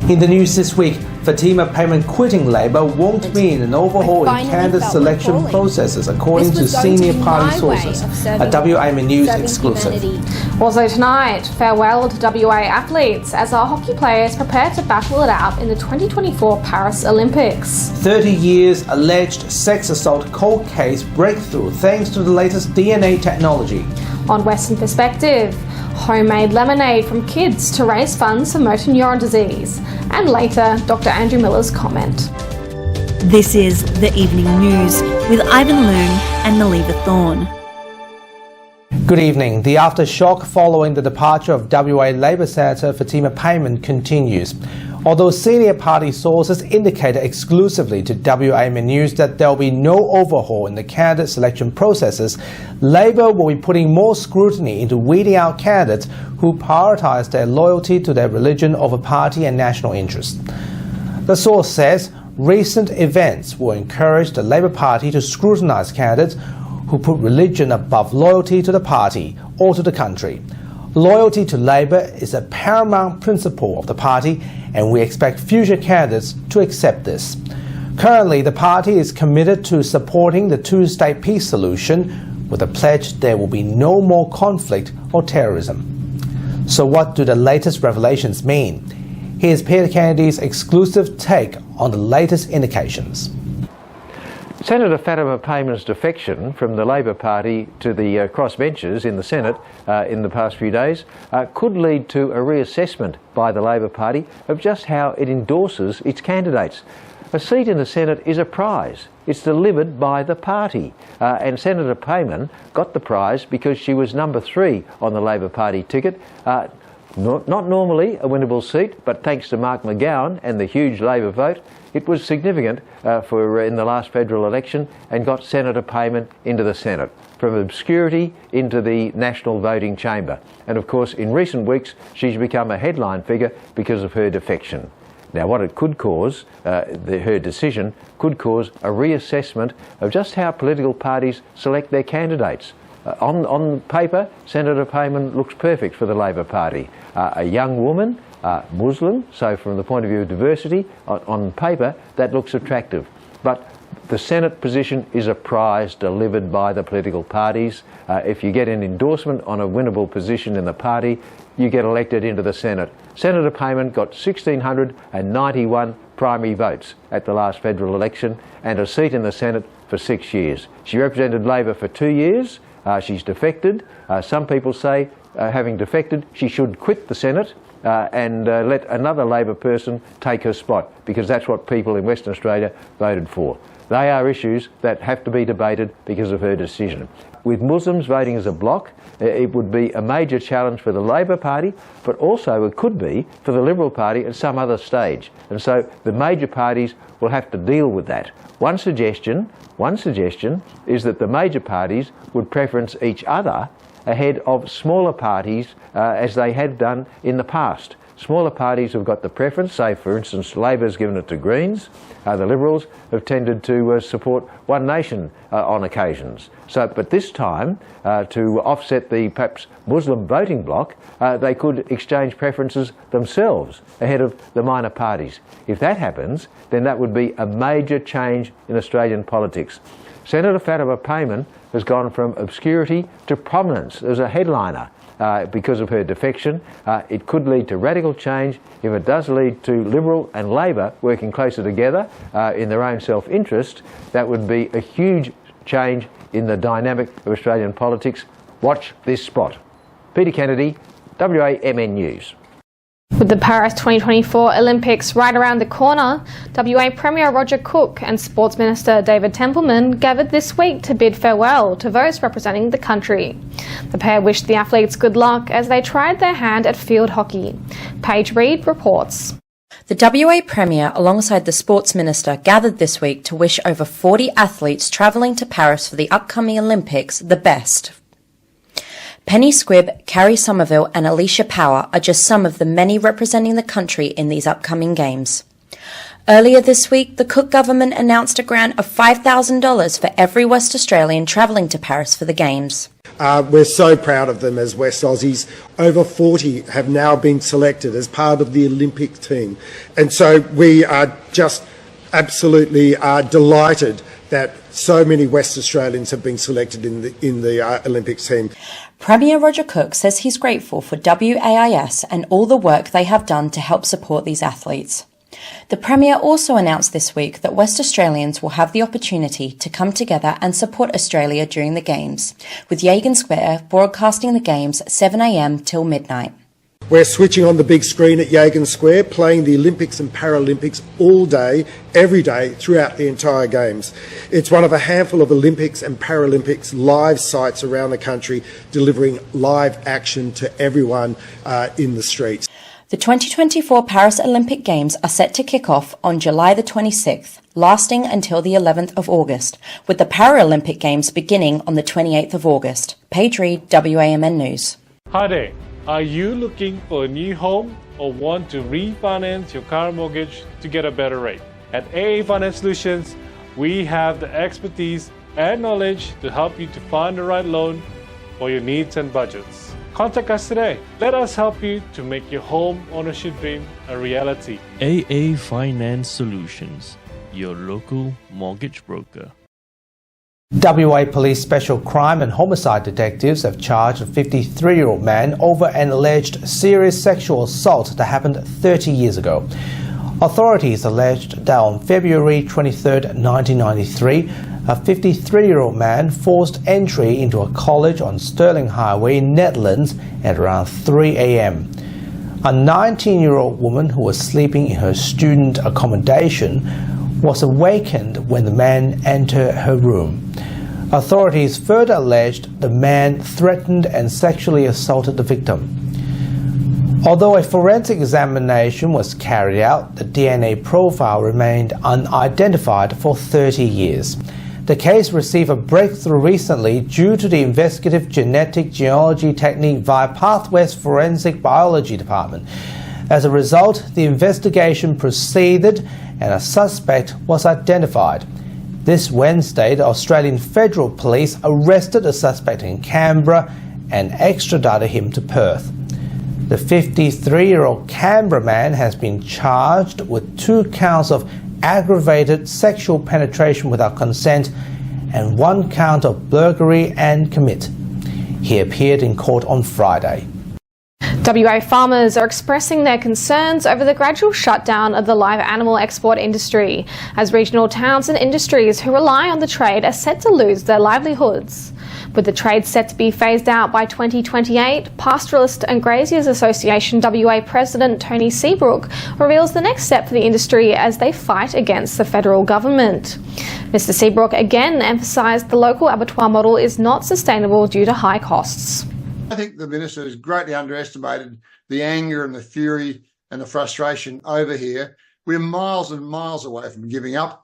In the news this week, Fatima Payman quitting Labour won't mean an overhaul in candidate selection processes, according to senior party sources. A WAMN News exclusive. Also tonight, farewell to WA athletes as our hockey players prepare to battle it out in the 2024 Paris Olympics. 30 years alleged sex assault cold case breakthrough thanks to the latest DNA technology. On Western Perspective, homemade lemonade from kids to raise funds for motor neuron disease. And later, Dr. Andrew Miller's comment. This is The Evening News with Ivan Loon and Naliva Thorne. Good evening. The aftershock following the departure of WA Labor Senator Fatima Payman continues. Although senior party sources indicated exclusively to WAMN News that there will be no overhaul in the candidate selection processes, Labor will be putting more scrutiny into weeding out candidates who prioritise their loyalty to their religion over party and national interest. The source says recent events will encourage the Labor Party to scrutinise candidates who put religion above loyalty to the party or to the country. Loyalty to Labor is a paramount principle of the party, and we expect future candidates to accept this. Currently, the party is committed to supporting the two-state peace solution with a pledge there will be no more conflict or terrorism. So what do the latest revelations mean? Here's Peter Kennedy's exclusive take on the latest indications. Senator Fatima Payman's defection from the Labor Party to the crossbenchers in the Senate in the past few days could lead to a reassessment by the Labor Party of just how it endorses its candidates. A seat in the Senate is a prize. It's delivered by the party. And Senator Payman got the prize because she was number 3 on the Labor Party ticket. Not normally a winnable seat, but thanks to Mark McGowan and the huge Labor vote, it was significant in the last federal election and got Senator Payman into the Senate, from obscurity into the national voting chamber. And of course, in recent weeks, she's become a headline figure because of her defection. Now, what it could cause, her decision, could cause a reassessment of just how political parties select their candidates. On paper, Senator Payman looks perfect for the Labor Party. A young woman, Muslim, so from the point of view of diversity, on paper, that looks attractive. But the Senate position is a prize delivered by the political parties. If you get an endorsement on a winnable position in the party, you get elected into the Senate. Senator Payman got 1,691 primary votes at the last federal election and a seat in the Senate for 6 years. She represented Labor for 2 years. She's defected. Some people say, having defected, she should quit the Senate and let another Labor person take her spot, because that's what people in Western Australia voted for. They are issues that have to be debated because of her decision. With Muslims voting as a bloc, it would be a major challenge for the Labor Party, but also it could be for the Liberal Party at some other stage. And so the major parties will have to deal with that. One suggestion is that the major parties would preference each other ahead of smaller parties as they had done in the past. Smaller parties have got the preference. Say, for instance, Labor's given it to Greens. The Liberals have tended to support One Nation on occasions. So, but this time, to offset the perhaps Muslim voting bloc, they could exchange preferences themselves ahead of the minor parties. If that happens, then that would be a major change in Australian politics. Senator Fatima Payman has gone from obscurity to prominence as a headliner. Because of her defection. It could lead to radical change. If it does lead to Liberal and Labor working closer together in their own self-interest, that would be a huge change in the dynamic of Australian politics. Watch this spot. Peter Kennedy, WAMN News. With the Paris 2024 Olympics right around the corner, WA Premier Roger Cook and Sports Minister David Templeman gathered this week to bid farewell to those representing the country. The pair wished the athletes good luck as they tried their hand at field hockey. Paige Reid reports. The WA Premier, alongside the Sports Minister, gathered this week to wish over 40 athletes travelling to Paris for the upcoming Olympics the best. Penny Squibb, Carrie Somerville and Alicia Power are just some of the many representing the country in these upcoming games. Earlier this week, the Cook government announced a grant of $5,000 for every West Australian travelling to Paris for the Games. We're so proud of them as West Aussies. Over 40 have now been selected as part of the Olympic team. And so we are just absolutely delighted that so many West Australians have been selected in the Olympics team. Premier Roger Cook says he's grateful for WAIS and all the work they have done to help support these athletes. The Premier also announced this week that West Australians will have the opportunity to come together and support Australia during the Games, with Yagan Square broadcasting the Games 7 a.m. till midnight. We're switching on the big screen at Yagan Square, playing the Olympics and Paralympics all day, every day, throughout the entire Games. It's one of a handful of Olympics and Paralympics live sites around the country, delivering live action to everyone in the streets. The 2024 Paris Olympic Games are set to kick off on July the 26th, lasting until the 11th of August, with the Paralympic Games beginning on the 28th of August. Paige Reed, WAMN News. Hi there. Are you looking for a new home or want to refinance your car mortgage to get a better rate? At AA Finance Solutions, we have the expertise and knowledge to help you to find the right loan for your needs and budgets. Contact us today. Let us help you to make your home ownership dream a reality. AA Finance Solutions, your local mortgage broker. WA Police Special Crime and Homicide detectives have charged a 53-year-old man over an alleged serious sexual assault that happened 30 years ago. Authorities alleged that on February 23, 1993, a 53-year-old man forced entry into a college on Stirling Highway in Netherlands at around 3 a.m. A 19-year-old woman who was sleeping in her student accommodation was awakened when the man entered her room. Authorities further alleged the man threatened and sexually assaulted the victim. Although a forensic examination was carried out, the DNA profile remained unidentified for 30 years. The case received a breakthrough recently due to the investigative genetic genealogy technique via Pathways Forensic Biology Department. As a result, the investigation proceeded and a suspect was identified. This Wednesday, the Australian Federal Police arrested a suspect in Canberra and extradited him to Perth. The 53-year-old Canberra man has been charged with 2 counts of aggravated sexual penetration without consent and 1 count of burglary and commit. He appeared in court on Friday. WA farmers are expressing their concerns over the gradual shutdown of the live animal export industry, as regional towns and industries who rely on the trade are set to lose their livelihoods. With the trade set to be phased out by 2028, Pastoralist and Graziers Association WA President Tony Seabrook reveals the next step for the industry as they fight against the federal government. Mr Seabrook again emphasised the local abattoir model is not sustainable due to high costs. I think the Minister has greatly underestimated the anger and the fury and the frustration over here. We're miles and miles away from giving up.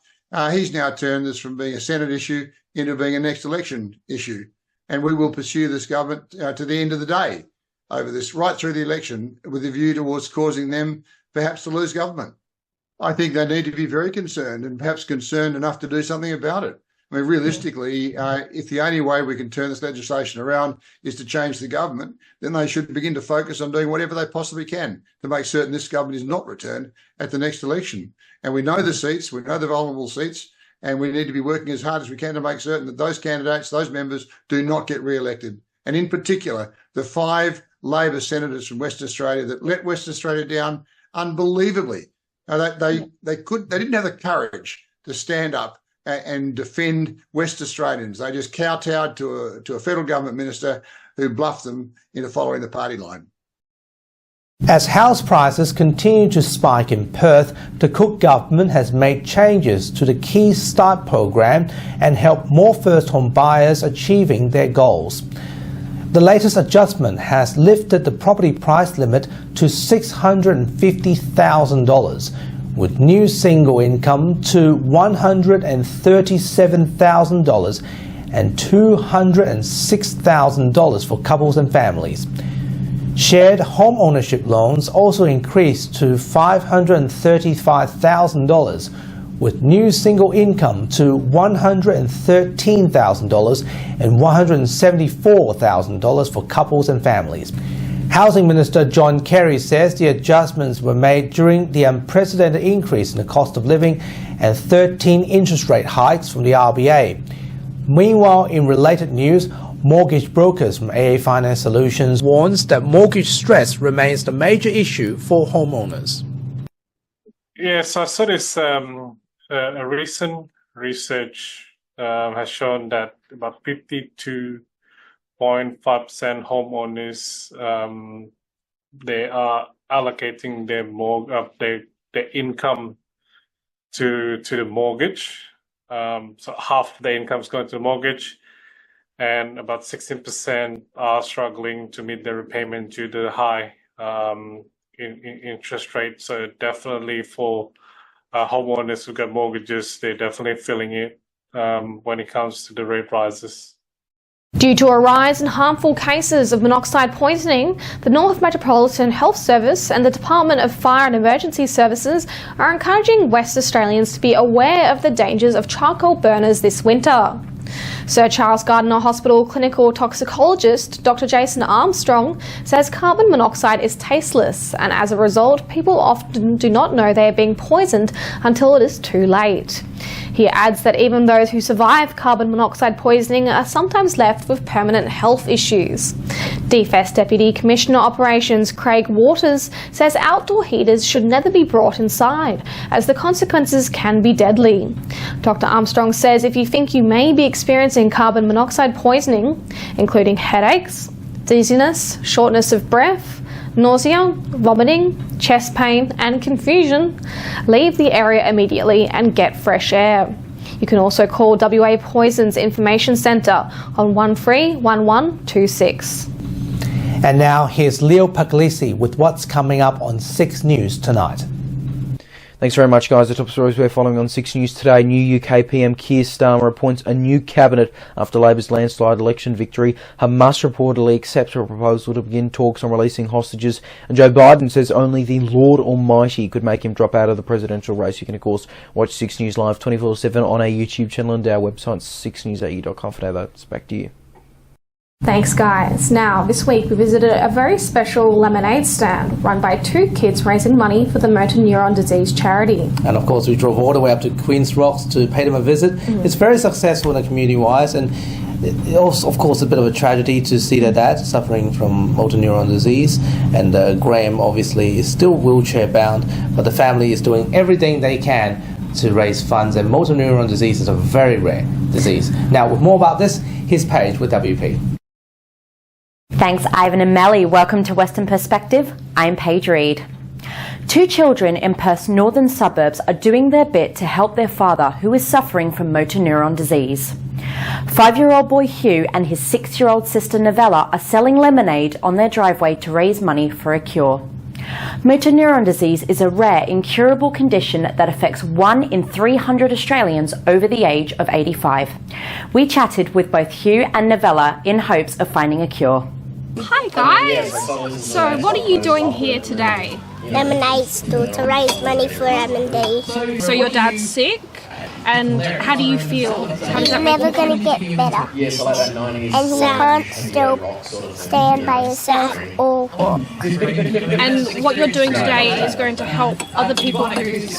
He's now turned this from being a Senate issue into being a next election issue. And we will pursue this government to the end of the day over this, right through the election, with a view towards causing them perhaps to lose government. I think they need to be very concerned and perhaps concerned enough to do something about it. I mean, realistically, if the only way we can turn this legislation around is to change the government, then they should begin to focus on doing whatever they possibly can to make certain this government is not returned at the next election. And we know the seats, we know the vulnerable seats, and we need to be working as hard as we can to make certain that those candidates, those members, do not get re-elected. And in particular, the 5 Labor senators from Western Australia that let Western Australia down unbelievably. They didn't have the courage to stand up and defend West Australians. They just kowtowed to a federal government minister who bluffed them into following the party line. As house prices continue to spike in Perth, the Cook government has made changes to the Key Start program and helped more first-home buyers achieving their goals. The latest adjustment has lifted the property price limit to $650,000, with new single income to $137,000 and $206,000 for couples and families. Shared home ownership loans also increased to $535,000, with new single income to $113,000 and $174,000 for couples and families. Housing Minister John Kerry says the adjustments were made during the unprecedented increase in the cost of living and 13 interest rate hikes from the RBA. Meanwhile, in related news, mortgage brokers from AA Finance Solutions warns that mortgage stress remains the major issue for homeowners. Yes, I saw this a recent research has shown that about 52.5% homeowners they are allocating their income to the mortgage. So half of the income is going to the mortgage, and about 16% are struggling to meet their repayment due to the high interest rate. So definitely for homeowners who got mortgages, they're definitely feeling it when it comes to the rate rises. Due to a rise in harmful cases of monoxide poisoning, the North Metropolitan Health Service and the Department of Fire and Emergency Services are encouraging West Australians to be aware of the dangers of charcoal burners this winter. Sir Charles Gardner Hospital clinical toxicologist Dr. Jason Armstrong says carbon monoxide is tasteless, and as a result, people often do not know they are being poisoned until it is too late. He adds that even those who survive carbon monoxide poisoning are sometimes left with permanent health issues. DFS Deputy Commissioner Operations Craig Waters says outdoor heaters should never be brought inside, as the consequences can be deadly. Dr. Armstrong says if you think you may be experiencing carbon monoxide poisoning, including headaches, dizziness, shortness of breath, nausea, vomiting, chest pain and confusion, leave the area immediately and get fresh air. You can also call WA Poisons Information Centre on 131126. And now here's Leo Puglisi with what's coming up on 6 News tonight. Thanks very much, guys. The top stories we're following on 6 News today. New UK PM Keir Starmer appoints a new cabinet after Labor's landslide election victory. Hamas reportedly accepts a proposal to begin talks on releasing hostages. And Joe Biden says only the Lord Almighty could make him drop out of the presidential race. You can, of course, watch 6 News live 24/7 on our YouTube channel and our website, 6newsau.com. For now, that's back to you. Thanks guys. Now, this week we visited a very special lemonade stand run by 2 kids raising money for the motor neuron disease charity. And of course we drove all the way up to Queen's Rocks to pay them a visit. It's very successful in the community-wise, and it also, of course, a bit of a tragedy to see their dad suffering from motor neuron disease, and Graham obviously is still wheelchair bound, but the family is doing everything they can to raise funds, and motor neuron disease is a very rare disease. Now, with more about this, here's Paige with WP. Thanks, Ivan and Melly. Welcome to Western Perspective. I'm Paige Reid. 2 children in Perth's northern suburbs are doing their bit to help their father, who is suffering from motor neuron disease. 5-year-old boy Hugh and his 6-year-old sister Novella are selling lemonade on their driveway to raise money for a cure. Motor neuron disease is a rare, incurable condition that affects 1 in 300 Australians over the age of 85. We chatted with both Hugh and Novella in hopes of finding a cure. Hi guys! So what are you doing here today? Lemonade store to raise money for MND. So your dad's sick? And how do you feel? How does that make Never going to get better. And he can't still stand by himself or walk. And what you're doing today is going to help other people whose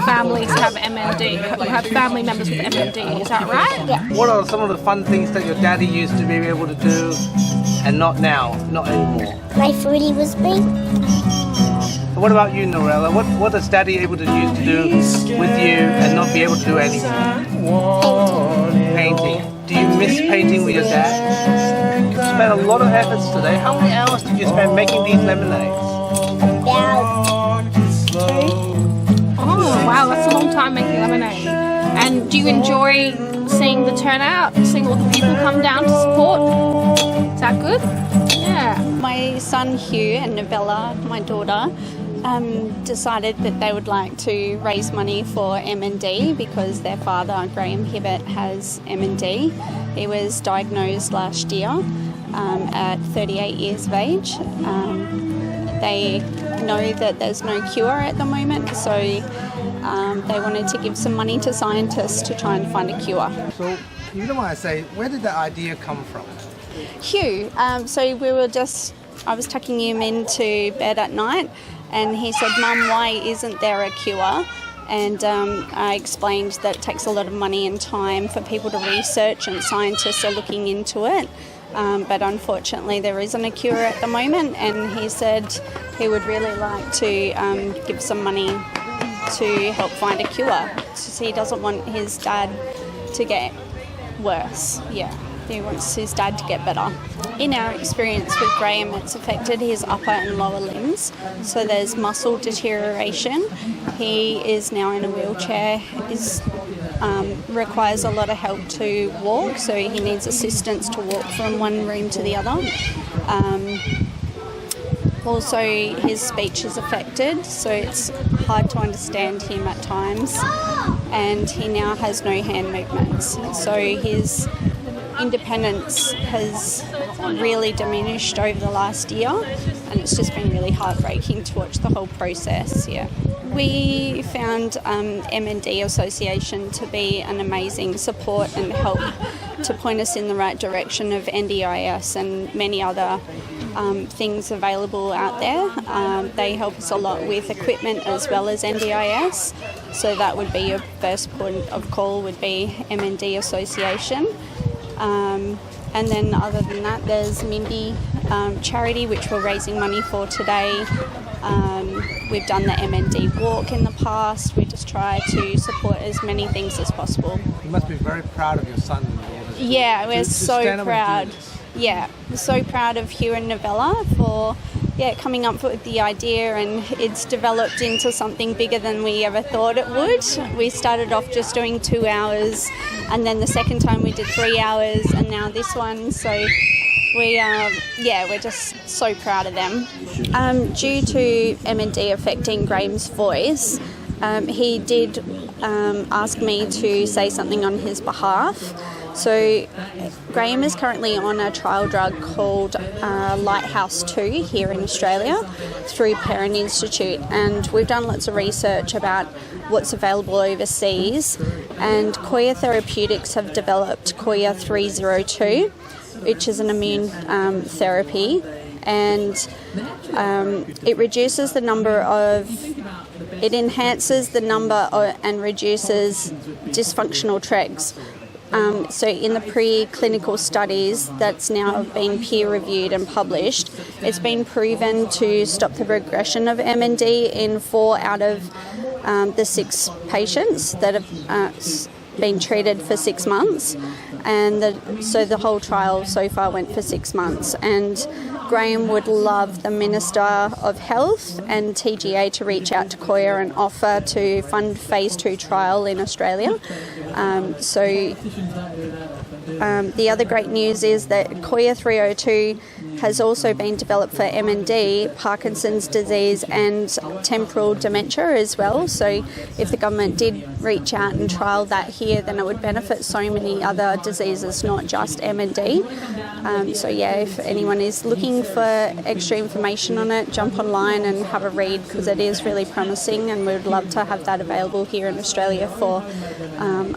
families have MND, who have family members with MND, is that right? Yeah. What are some of the fun things that your daddy used to be able to do and not now, not anymore? My fruity was big. What about you, Norella? What is Daddy able to use to do with you and not be able to do anymore? Painting. Do you miss painting with your dad? You spent a lot of efforts today. How many hours did you spend making these lemonades? About 2. Oh, wow, that's a long time making lemonade. And do you enjoy seeing the turnout, seeing all the people come down to support? Is that good? Yeah. My son Hugh and Novella, my daughter, decided that they would like to raise money for MND because their father, Graham Hibbert, has MND. He was diagnosed last year at 38 years of age. They know that there's no cure at the moment, so they wanted to give some money to scientists to try and find a cure. So, you don't want to say, where did the idea come from? Hugh, I was tucking him into bed at night, and he said, "Mum, why isn't there a cure?" And I explained that it takes a lot of money and time for people to research, and scientists are looking into it. But unfortunately there isn't a cure at the moment, and he said he would really like to give some money to help find a cure. So he doesn't want his dad to get worse. Yeah, he wants his dad to get better. In our experience with Graham, it's affected his upper and lower limbs, so there's muscle deterioration. He is now in a wheelchair, requires a lot of help to walk, so he needs assistance to walk from one room to the other. Also, his speech is affected, so it's hard to understand him at times, and he now has no hand movements, so his independence has really diminished over the last year, and it's just been really heartbreaking to watch the whole process. Yeah, we found MND Association to be an amazing support and help to point us in the right direction of NDIS and many other things available out there. They help us a lot with equipment as well as NDIS, so that would be your first point of call, would be MND Association. And then other than that, there's MND charity, which we're raising money for today. We've done the MND walk in the past. We just try to support as many things as possible. You must be very proud of your son and daughters. Yeah, we're so proud. Yeah, we're so proud of Hugh and Novella for coming up with the idea, and it's developed into something bigger than we ever thought it would. We started off just doing 2 hours, and then the second time we did 3 hours, and now this one. So we're just so proud of them. Due to MND affecting Graham's voice, he did ask me to say something on his behalf. So Graham is currently on a trial drug called Lighthouse 2 here in Australia through Parent Institute, and we've done lots of research about what's available overseas, and Koya Therapeutics have developed Koya 302, which is an immune therapy, and it reduces the number of, it enhances the number and reduces dysfunctional tregs. So in the preclinical studies that's now been peer-reviewed and published, it's been proven to stop the progression of MND in 4 out of the 6 patients that have been treated for 6 months. And so the whole trial so far went for 6 months. And Graham would love the Minister of Health and TGA to reach out to Koya and offer to fund phase 2 trial in Australia. The other great news is that Koya 302 has also been developed for MND, Parkinson's disease and temporal dementia as well. So if the government did reach out and trial that here, then it would benefit so many other diseases, not just MND. If anyone is looking for extra information on it, jump online and have a read, because it is really promising, and we would love to have that available here in Australia for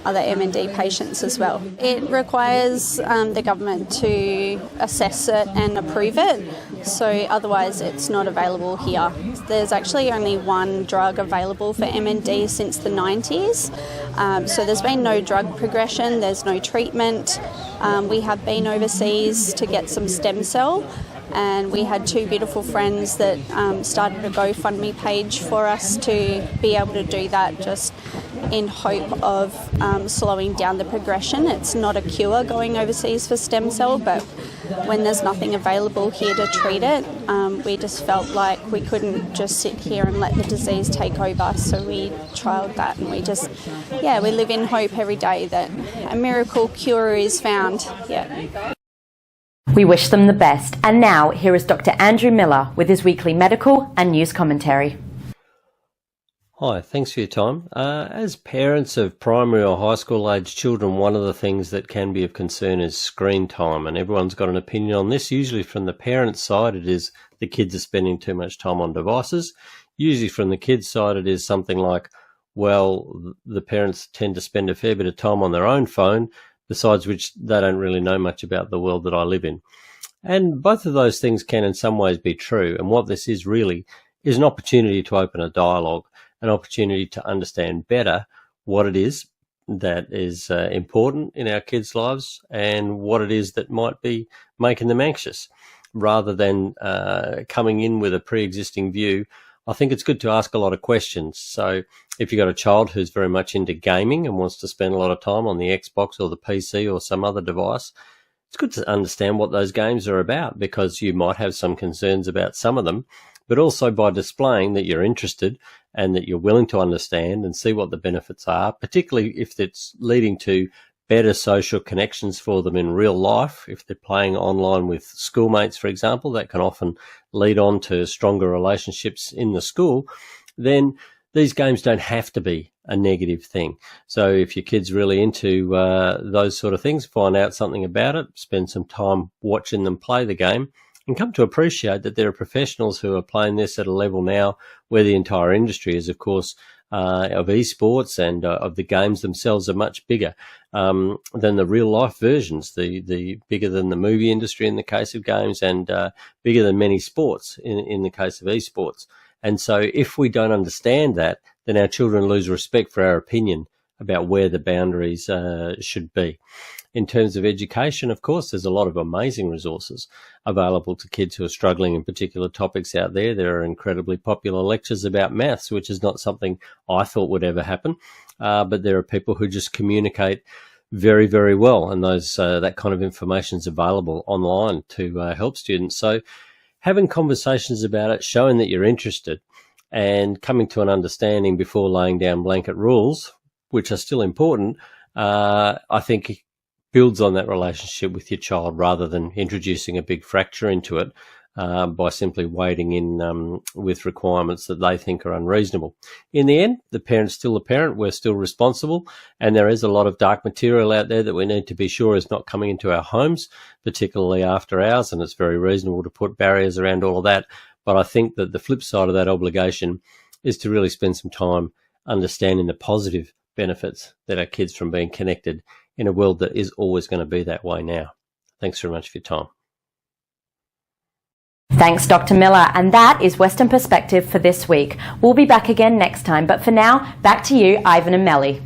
other MND patients as well. It requires the government to assess it and approve it, so otherwise it's not available here. There's actually only one drug available for MND since the 90s, so there's been no drug progression, there's no treatment. We have been overseas to get some stem cell, and we had 2 beautiful friends that started a GoFundMe page for us to be able to do that, just in hope of slowing down the progression. It's not a cure going overseas for stem cell, but when there's nothing available here to treat it, we just felt like we couldn't just sit here and let the disease take over, so we trialled that, and we live in hope every day that a miracle cure is found. Yeah. We wish them the best. And now, here is Dr. Andrew Miller with his weekly medical and news commentary. Hi, thanks for your time. As parents of primary or high school age children, one of the things that can be of concern is screen time, and everyone's got an opinion on this. Usually from the parents' side, it is the kids are spending too much time on devices. Usually from the kids' side, it is something like, well, the parents tend to spend a fair bit of time on their own phone, besides which they don't really know much about the world that I live in. And both of those things can in some ways be true, and what this is really is an opportunity to open a dialogue, an opportunity to understand better what it is that is important in our kids' lives and what it is that might be making them anxious. Rather than coming in with a pre-existing view, I think it's good to ask a lot of questions. So if you've got a child who's very much into gaming and wants to spend a lot of time on the Xbox or the PC or some other device, it's good to understand what those games are about, because you might have some concerns about some of them, but also by displaying that you're interested and that you're willing to understand and see what the benefits are, particularly if it's leading to better social connections for them in real life. If they're playing online with schoolmates, for example, that can often lead on to stronger relationships in the school, then these games don't have to be a negative thing. So if your kid's really into those sort of things, find out something about it, spend some time watching them play the game, and come to appreciate that there are professionals who are playing this at a level now where the entire industry is, of course, of esports and of the games themselves are much bigger than the real life versions, the bigger than the movie industry in the case of games, and bigger than many sports in the case of esports. And so if we don't understand that, then our children lose respect for our opinion about where the boundaries should be. In terms of education, of course, there's a lot of amazing resources available to kids who are struggling in particular topics out there. There are incredibly popular lectures about maths, which is not something I thought would ever happen. But there are people who just communicate very, very well, and those that kind of information is available online to help students. So having conversations about it, showing that you're interested, and coming to an understanding before laying down blanket rules, which are still important, I think builds on that relationship with your child rather than introducing a big fracture into it by simply wading in with requirements that they think are unreasonable. In the end, the parent's still the parent, we're still responsible, and there is a lot of dark material out there that we need to be sure is not coming into our homes, particularly after hours, and it's very reasonable to put barriers around all of that. But I think that the flip side of that obligation is to really spend some time understanding the positive benefits that are kids from being connected in a world that is always going to be that way now. Thanks very much for your time. Thanks, Dr. Miller. And that is Western Perspective for this week. We'll be back again next time. But for now, back to you, Ivan and Melly.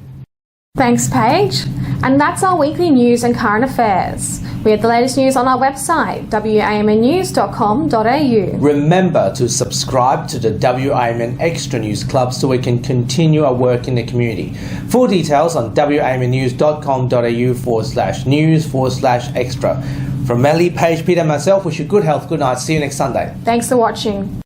Thanks, Paige. And that's our weekly news and current affairs. We have the latest news on our website, wamnnews.com.au. Remember to subscribe to the WAMN Extra News Club so we can continue our work in the community. Full details on wamnnews.com.au/news/extra. From Melly, Paige, Peter and myself, wish you good health, good night. See you next Sunday. Thanks for watching.